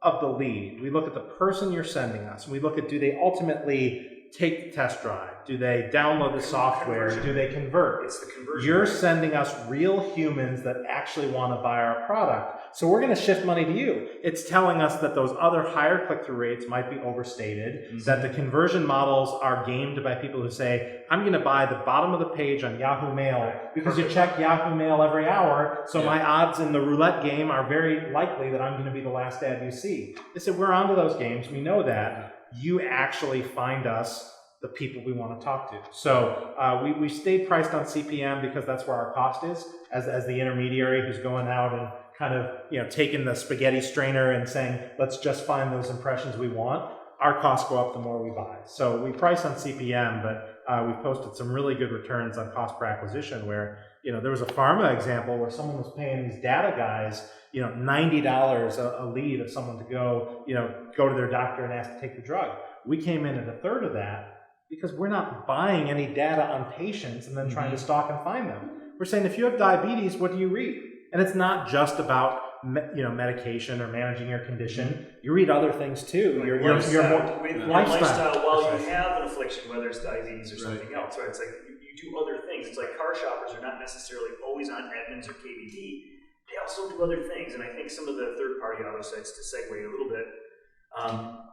of the lead, we look at the person you're sending us, and we look at, do they ultimately take the test drive? Do they download the software? Conversion. Do they convert? It's the conversion. You're sending us real humans that actually want to buy our product. So we're going to shift money to you. It's telling us that those other higher click-through rates might be overstated, that the conversion models are gamed by people who say, I'm going to buy the bottom of the page on Yahoo Mail because you check Yahoo Mail every hour, so my odds in the roulette game are very likely that I'm going to be the last ad you see. They said, we're onto those games. We know that. You actually find us the people we want to talk to. So we stayed priced on CPM because that's where our cost is, as the intermediary who's going out and kind of taking the spaghetti strainer and saying, let's just find those impressions we want. Our costs go up the more we buy. So we price on CPM, but we've posted some really good returns on cost per acquisition where, there was a pharma example where someone was paying these data guys, $90 a lead of someone to go to their doctor and ask to take the drug. We came in at a third of that because we're not buying any data on patients and then trying to stalk and find them. We're saying, if you have diabetes, what do you read? And it's not just about medication or managing your condition. You read other things too. Your lifestyle. While you have an affliction, whether it's diabetes or something else, right? It's like you do other things. It's like car shoppers are not necessarily always on Edmunds or KBB. They also do other things. And I think some of the third-party auto sites, to segue a little bit,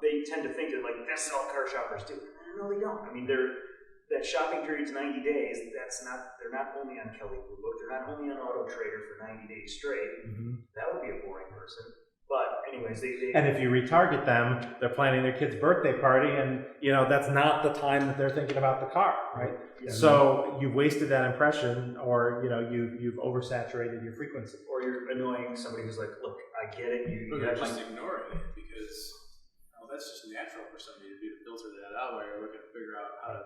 they tend to think that that's all car shoppers do. No, they don't. I mean, that shopping period's 90 days. They're not only on Kelley Blue Book. They're not only on Auto Trader for 90 days straight. That would be a boring person. But anyways, and if you retarget them, they're planning their kid's birthday party, and that's not the time that they're thinking about the car, right? Yeah. So you've wasted that impression, or you've oversaturated your frequency, or you're annoying somebody who's like, look, I get it. You're just ignoring it because that's just natural for somebody to do, to filter that out while you're looking to figure out how to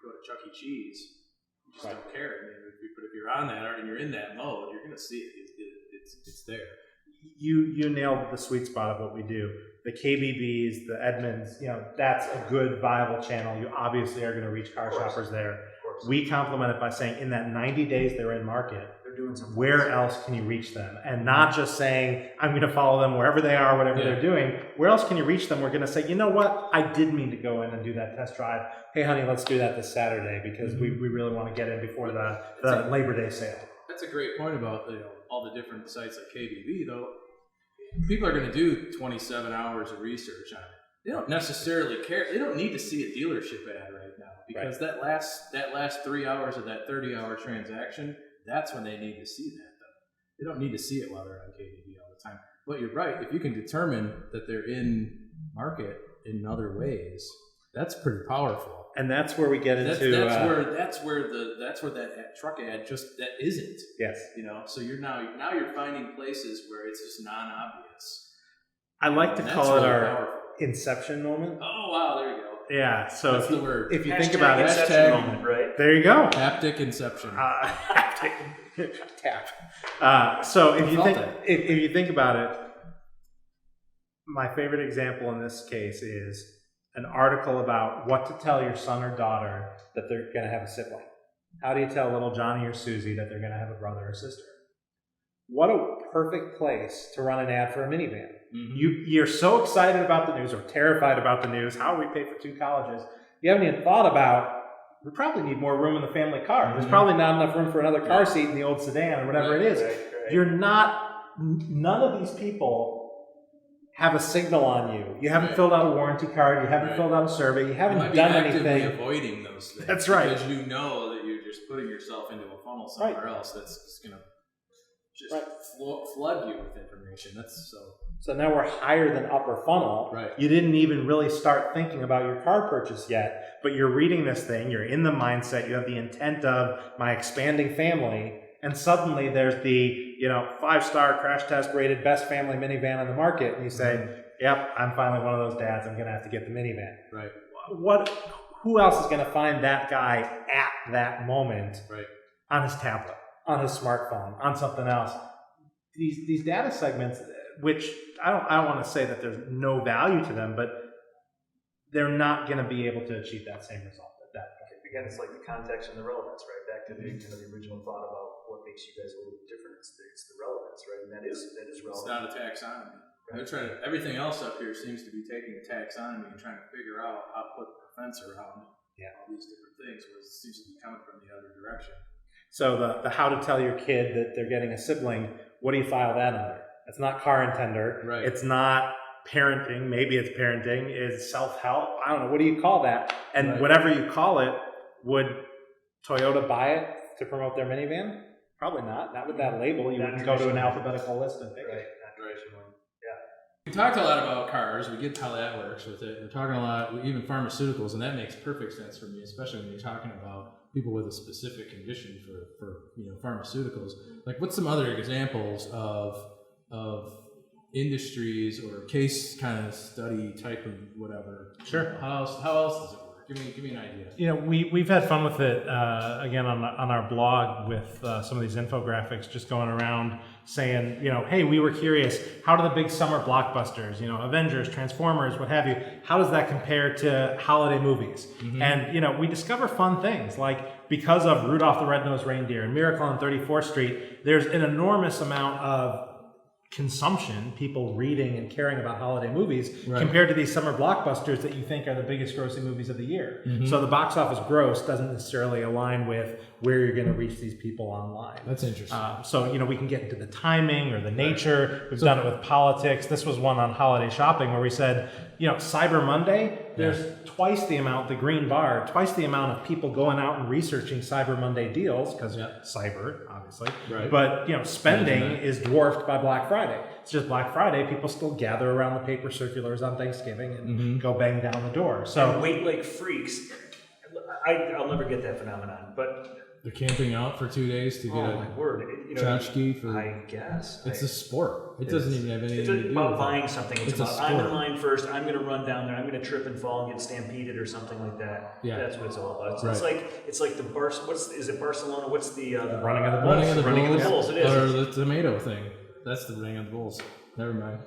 go to Chuck E. Cheese. You just don't care. I mean, but if you're on that and you're in that mode, you're going to see it. It's there. You nailed the sweet spot of what we do. The KBBs, the Edmunds, that's a good, viable channel. You obviously are going to reach car shoppers there. We complement it by saying, in that 90 days they're in market, they're doing something. Where else can you reach them? And not just saying, I'm going to follow them wherever they are, whatever they're doing. Where else can you reach them? We're going to say, you know what? I did mean to go in and do that test drive. Hey, honey, let's do that this Saturday because we really want to get in before the Labor Day sale. That's a great point about all the different sites like KBB, though. People are going to do 27 hours of research on it. They don't necessarily care. They don't need to see a dealership ad right now because that last 3 hours of that 30-hour transaction, that's when they need to see that, though. They don't need to see it while they're on KBB all the time. But you're right. If you can determine that they're in market in other ways, that's pretty powerful. And that's where we get into that's where that truck ad just that isn't. Yes. So you're you're finding places where it's just non-obvious. I like to call it our inception moment. Oh wow, there you go. Yeah. So that's the word. If you think about it, inception moment, right? There you go. Haptic inception. Haptic tap. So if you think about it, my favorite example in this case is an article about what to tell your son or daughter that they're going to have a sibling. How do you tell little Johnny or Susie that they're going to have a brother or sister? What a perfect place to run an ad for a minivan. You're so excited about the news or terrified about the news. How do we pay for 2 colleges? You haven't even thought about, we probably need more room in the family car. There's probably not enough room for another car seat in the old sedan or whatever it is. Right. None of these people have a signal on you. You haven't filled out a warranty card. You haven't filled out a survey. You haven't done anything. Avoiding those things. That's right. Because you know that you're just putting yourself into a funnel somewhere else that's just going to flood you with information. So now we're higher than upper funnel. Right. You didn't even really start thinking about your car purchase yet, but you're reading this thing. You're in the mindset. You have the intent of my expanding family. And suddenly there's the 5-star crash test rated best family minivan on the market, and you say, "Yep, I'm finally one of those dads. I'm going to have to get the minivan." Right. Who else is going to find that guy at that moment? Right. On his tablet, on his smartphone, on something else? These data segments, which I don't want to say that there's no value to them, but they're not going to be able to achieve that same result at that point. Again, it's like the context and the relevance, right? Back to the original thought about what makes you guys a little bit different. It's the relevance, right? And that is relevant. It's not a taxonomy. Right. They're trying everything else up here seems to be taking a taxonomy and trying to figure out how to put a fence around all these different things, whereas it seems to be coming from the other direction. So the how to tell your kid that they're getting a sibling, what do you file that under? It's not car and tender. Right. It's not parenting. Maybe it's parenting. It's self-help. I don't know. What do you call that? And whatever you call it, would Toyota buy it to promote their minivan? Probably not. Not with that label. You wouldn't go to an alphabetical list and pick it. We talked a lot about cars. We get how that works with it. We're talking a lot, even pharmaceuticals, and that makes perfect sense for me, especially when you're talking about people with a specific condition for pharmaceuticals. Like, what's some other examples of industries or case kind of study type of whatever? Sure. How else does it work? Give me an idea. We've had fun with it again on our blog with some of these infographics, just going around saying, hey, we were curious, how do the big summer blockbusters, Avengers, Transformers, what have you, how does that compare to holiday movies? Mm-hmm. And we discover fun things, like because of Rudolph the Red-Nosed Reindeer and Miracle on 34th Street, there's an enormous amount of consumption, people reading and caring about holiday movies, compared to these summer blockbusters that you think are the biggest grossing movies of the year. Mm-hmm. So the box office gross doesn't necessarily align with where you're going to reach these people online. That's interesting. So we can get into the timing or the nature. We've done it with politics. This was one on holiday shopping where we said, Cyber Monday, there's twice the amount, the green bar, twice the amount of people going out and researching Cyber Monday deals, because cyber, obviously. Right. But, spending is dwarfed by Black Friday. It's just Black Friday, people still gather around the paper circulars on Thanksgiving and go bang down the door. So and wait like freaks. I'll never get that phenomenon, but they're camping out for 2 days to get my word, tchotchke for. I guess it's a sport. It doesn't even have anything to do with about buying something. It's about I'm in line first. I'm going to run down there. I'm going to trip and fall and get stampeded or something like that. Yeah, that's what it's all about. It's like the is it Barcelona? What's the running of the bulls? Running of the bulls. It is. Or the tomato thing. That's the running of the bulls. Never mind.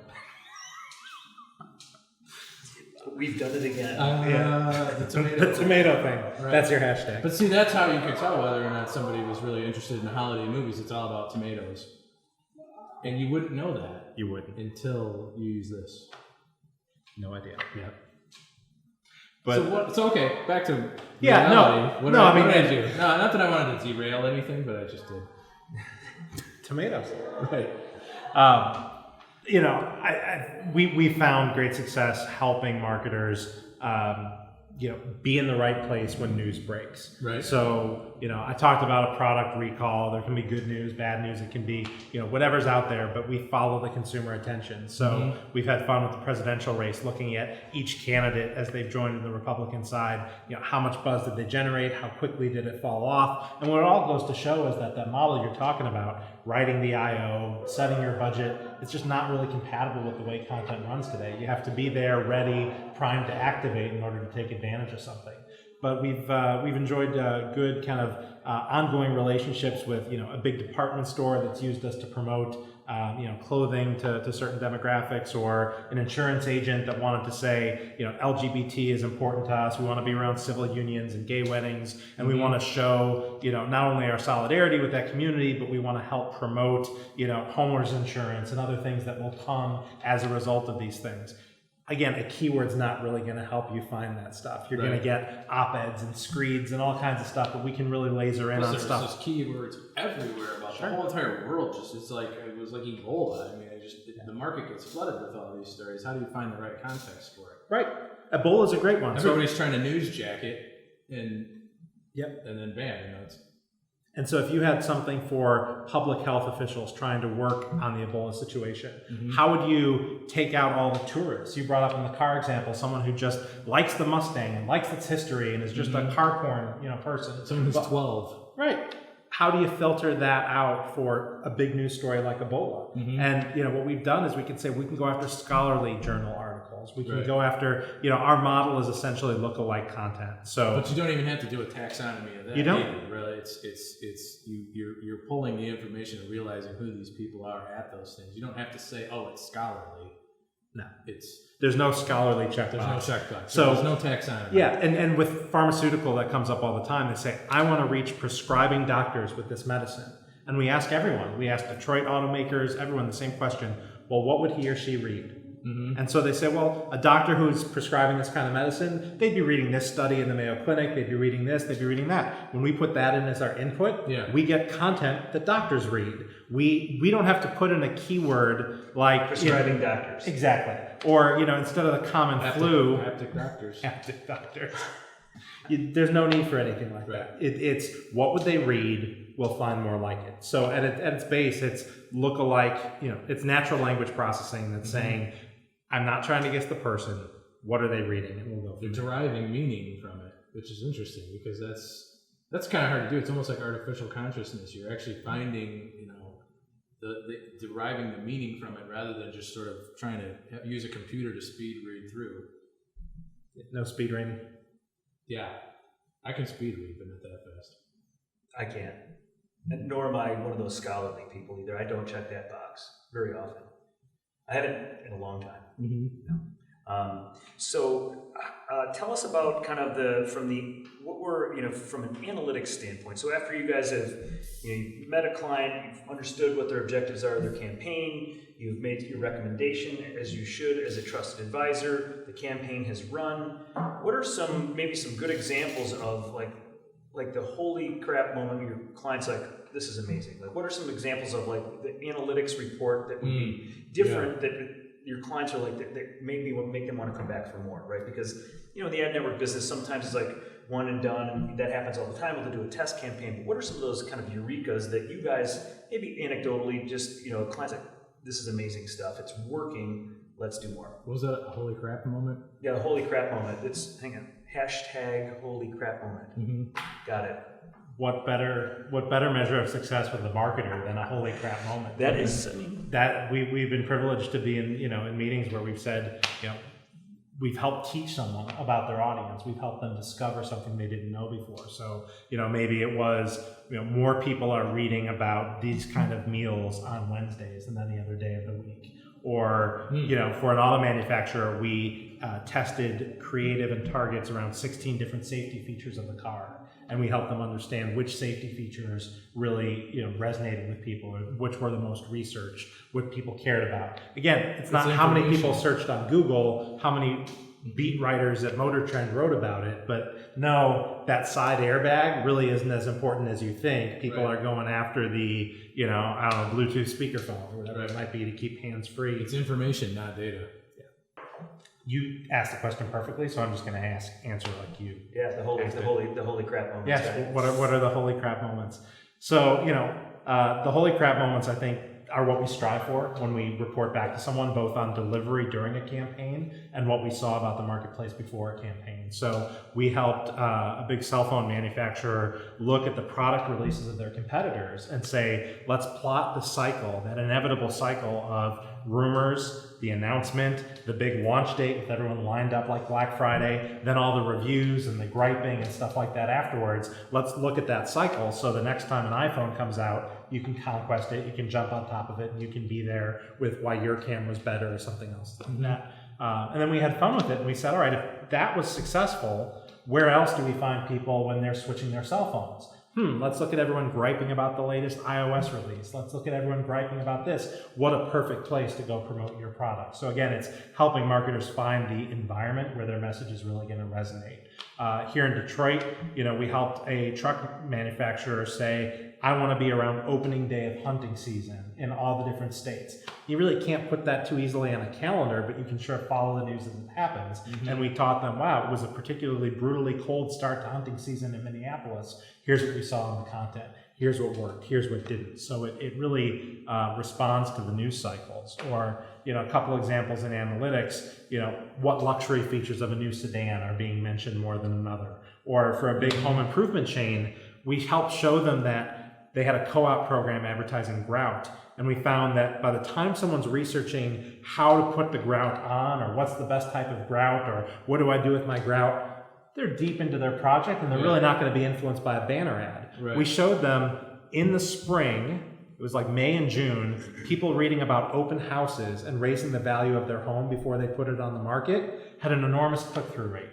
We've done it again. The tomato thing. Right. That's your hashtag. But see, that's how you could tell whether or not somebody was really interested in holiday movies. It's all about tomatoes. And you wouldn't know that. You wouldn't. Until you use this. No idea. Yeah. But so okay, back to reality. What did I do? No, not that I wanted to derail anything, but I just did. Tomatoes. Right. We found great success helping marketers, be in the right place when news breaks. Right. So, I talked about a product recall. There can be good news, bad news. It can be, whatever's out there, but we follow the consumer attention. So we've had fun with the presidential race, looking at each candidate as they've joined the Republican side. How much buzz did they generate? How quickly did it fall off? And what it all goes to show is that model you're talking about, writing the IO, setting your budget, it's just not really compatible with the way content runs today. You have to be there, ready, primed to activate in order to take advantage of something. But we've enjoyed good kind of ongoing relationships with a big department store that's used us to promote clothing to certain demographics, or an insurance agent that wanted to say LGBT is important to us. We want to be around civil unions and gay weddings, and we want to show not only our solidarity with that community, but we want to help promote homeowners insurance and other things that will come as a result of these things. Again, a keyword's not really going to help you find that stuff. You're going to get op-eds and screeds and all kinds of stuff, but we can really laser in on stuff. There's keywords everywhere about the whole entire world. It was like Ebola. I mean, the market gets flooded with all these stories. How do you find the right context for it? Right. Ebola is a great one. Everybody's trying to newsjack it, and then bam, And so if you had something for public health officials trying to work on the Ebola situation, how would you take out all the tourists? You brought up in the car example, someone who just likes the Mustang and likes its history and is just a car porn, person. Someone who's 12. Right. How do you filter that out for a big news story like Ebola? And what we've done is we can say we can go after scholarly journal articles. We can go after, our model is essentially lookalike content. So, but you don't even have to do a taxonomy of that. You don't. Either, really. It's you're pulling the information and realizing who these people are at those things. You don't have to say, oh, it's scholarly. No, there's no scholarly checkbox. There's no checkbox. So there's no taxonomy. Yeah, and with pharmaceutical, that comes up all the time. They say, I want to reach prescribing doctors with this medicine. And we ask everyone. We ask Detroit automakers, everyone the same question. Well, what would he or she read? And so they say, well, a doctor who's prescribing this kind of medicine, they'd be reading this study in the Mayo Clinic, they'd be reading this, they'd be reading that. When we put that in as our input, we get content that doctors read. We don't have to put in a keyword like prescribing doctors. Exactly. Or, instead of the common flu. Haptic doctors. Haptic doctors. There's no need for anything like that. It's what would they read? We'll find more like it. So at its base, it's look-alike. It's natural language processing that's saying, I'm not trying to guess the person. What are they reading? And we'll go. They're deriving meaning from it, which is interesting because that's kind of hard to do. It's almost like artificial consciousness. You're actually finding, the deriving the meaning from it rather than just sort of trying to use a computer to speed read through. No speed reading. Yeah, I can speed read, but not that fast. I can't. And nor am I one of those scholarly people either. I don't check that box very often. I haven't in a long time. So tell us about kind of from an analytics standpoint. So after you guys have you've met a client, you've understood what their objectives are of their campaign, you've made your recommendation as you should as a trusted advisor, the campaign has run. What are maybe some good examples of like the holy crap moment your client's like, this is amazing. Like what are some examples of like the analytics report that would be different that your clients are like that maybe will make them want to come back for more, right? Because the ad network business sometimes is like one and done, and that happens all the time. We'll do a test campaign. But what are some of those kind of eurekas that you guys maybe anecdotally just clients like, this is amazing stuff. It's working. Let's do more. What was that? A holy crap moment? Yeah, the holy crap moment. Hang on. # holy crap moment. Got it. What better measure of success with a marketer than a holy crap moment? That is, that we've been privileged to be in meetings where we've said, we've helped teach someone about their audience. We've helped them discover something they didn't know before. So, maybe it was, more people are reading about these kind of meals on Wednesdays than any other day of the week. Or, for an auto manufacturer, we tested creative and targets around 16 different safety features of the car. And we helped them understand which safety features really, resonated with people, or which were the most researched, what people cared about. Again, it's not how many people searched on Google, how many beat writers at Motor Trend wrote about it, but no, that side airbag really isn't as important as you think. People are going after the, Bluetooth speakerphone or whatever it might be to keep hands free. It's information, not data. You asked the question perfectly, so I'm just going to answer like you. Yeah, the holy crap moments. Yes. Right? What are the holy crap moments? So the holy crap moments, I think, are what we strive for when we report back to someone, both on delivery during a campaign and what we saw about the marketplace before a campaign. So we helped a big cell phone manufacturer look at the product releases of their competitors and say, let's plot the cycle, that inevitable cycle of rumors, the announcement, the big launch date with everyone lined up like Black Friday, then all the reviews and the griping and stuff like that afterwards. Let's look at that cycle so the next time an iPhone comes out, you can conquest it, you can jump on top of it, and you can be there with why your camera's better or something else like that. And then we had fun with it, and we said, all right, if that was successful, where else do we find people when they're switching their cell phones? Let's look at everyone griping about the latest iOS release. Let's look at everyone griping about this. What a perfect place to go promote your product. So again, it's helping marketers find the environment where their message is really going to resonate. Here in Detroit, we helped a truck manufacturer say, I want to be around opening day of hunting season in all the different states. You really can't put that too easily on a calendar, but you can sure follow the news as it happens. And we taught them, wow, it was a particularly brutally cold start to hunting season in Minneapolis. Here's what we saw in the content. Here's what worked. Here's what didn't. So it really responds to the news cycles. Or, a couple examples in analytics, what luxury features of a new sedan are being mentioned more than another. Or for a big home improvement chain, we helped show them that they had a co-op program advertising grout, and we found that by the time someone's researching how to put the grout on, or what's the best type of grout, or what do I do with my grout, they're deep into their project, and they're really not going to be influenced by a banner ad. Right. We showed them in the spring, it was like May and June, people reading about open houses and raising the value of their home before they put it on the market had an enormous click-through rate.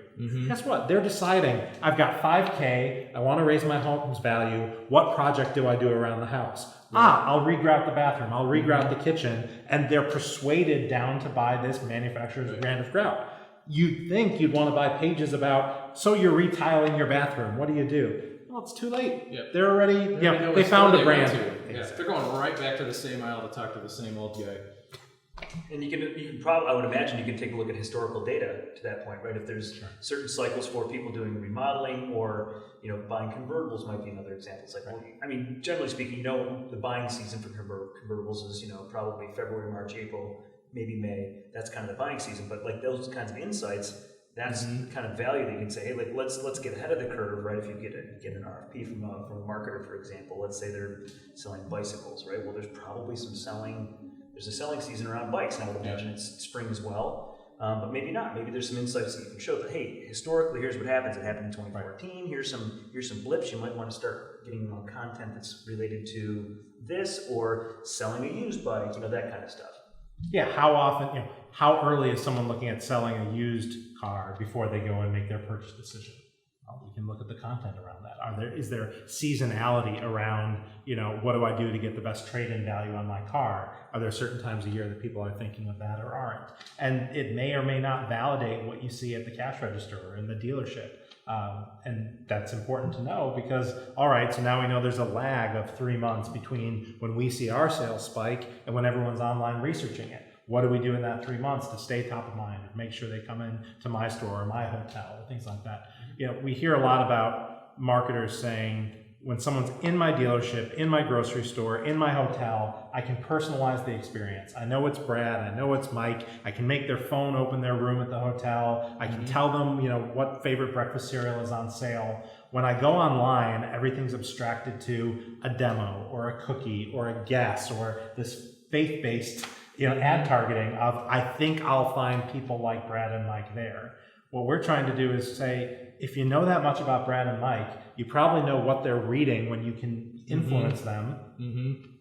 Guess what? They're deciding, I've got $5K, I want to raise my home's value, what project do I do around the house? I'll regrout the bathroom, I'll regrout the kitchen, and they're persuaded down to buy this manufacturer's brand of grout. You'd think you'd want to buy pages about, so you're retiling your bathroom, what do you do? Well, it's too late. Yep. They're already, they found a brand. Yeah, they're going right back to the same aisle to talk to the same old guy. And you can probably, I would imagine you can take a look at historical data to that point, right? If there's certain cycles for people doing remodeling or, buying convertibles might be another example. It's like, well, I mean, generally speaking, the buying season for convertibles is, probably February, March, April, maybe May. That's kind of the buying season. But like those kinds of insights, that's the kind of value that you can say, hey, like let's get ahead of the curve, right? If you get an RFP from a marketer, for example, let's say they're selling bicycles, right? Well, there's probably there's a selling season around bikes, and I would imagine it's spring as well, but maybe not. Maybe there's some insights that you can show that, hey, historically, here's what happens. It happened in 2014. Here's some blips. You might want to start getting content that's related to this, or selling a used bike, that kind of stuff. Yeah, how often, how early is someone looking at selling a used car before they go and make their purchase decision? Well, we can look at the content around that. Is there seasonality around, what do I do to get the best trade-in value on my car? Are there certain times of year that people are thinking of that or aren't? And it may or may not validate what you see at the cash register or in the dealership. And that's important to know because, all right, so now we know there's a lag of 3 months between when we see our sales spike and when everyone's online researching it. What do we do in that 3 months to stay top of mind and make sure they come in to my store or my hotel or things like that? We hear a lot about marketers saying, when someone's in my dealership, in my grocery store, in my hotel, I can personalize the experience. I know it's Brad, I know it's Mike, I can make their phone open their room at the hotel, I can tell them, what favorite breakfast cereal is on sale. When I go online, everything's abstracted to a demo or a cookie or a guess or this faith-based ad targeting of, I think I'll find people like Brad and Mike there. What we're trying to do is say, if you know that much about Brad and Mike, you probably know what they're reading when you can influence them.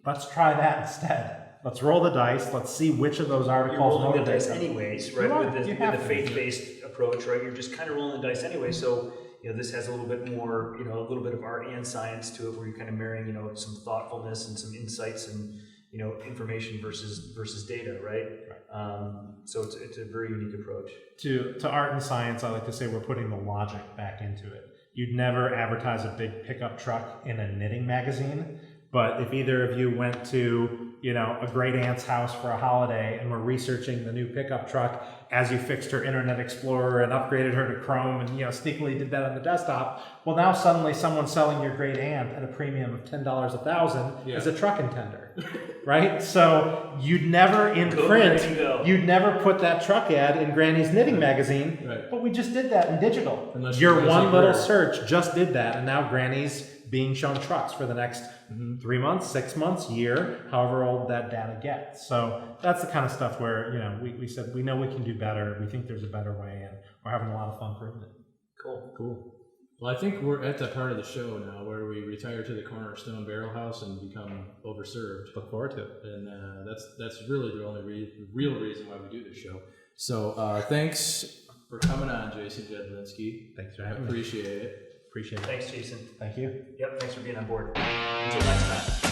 Let's try that instead. Let's roll the dice. Let's see which of those articles. You're rolling the dice anyways, right? With the faith-based approach, right? You're just kind of rolling the dice anyway. So, this has a little bit more, a little bit of art and science to it, where you're kind of marrying, some thoughtfulness and some insights and, information versus data, right? So it's a very unique approach. To art and science, I like to say we're putting the logic back into it. You'd never advertise a big pickup truck in a knitting magazine, but if either of you went to, a great aunt's house for a holiday and were researching the new pickup truck as you fixed her Internet Explorer and upgraded her to Chrome and, sneakily did that on the desktop, well, now suddenly someone selling your great aunt at a premium of $10 a thousand is a truck intender, right? So you'd never in print, you'd never put that truck ad in Granny's knitting magazine, but we just did that in digital. Your one little search just did that, and now Granny's being shown trucks for the next 3 months, 6 months, year, however old that data gets. So that's the kind of stuff where, we said, we know we can do better. We think there's a better way, and we're having a lot of fun proving it. Cool. Well, I think we're at that part of the show now where we retire to the Cornerstone Barrel House and become overserved. Look forward to it. And that's really the only real reason why we do this show. So thanks for coming on, Jason Jedlinski. Thanks for having me. Appreciate it. Thanks, Jason. Thank you. Yep, thanks for being on board. Until next time.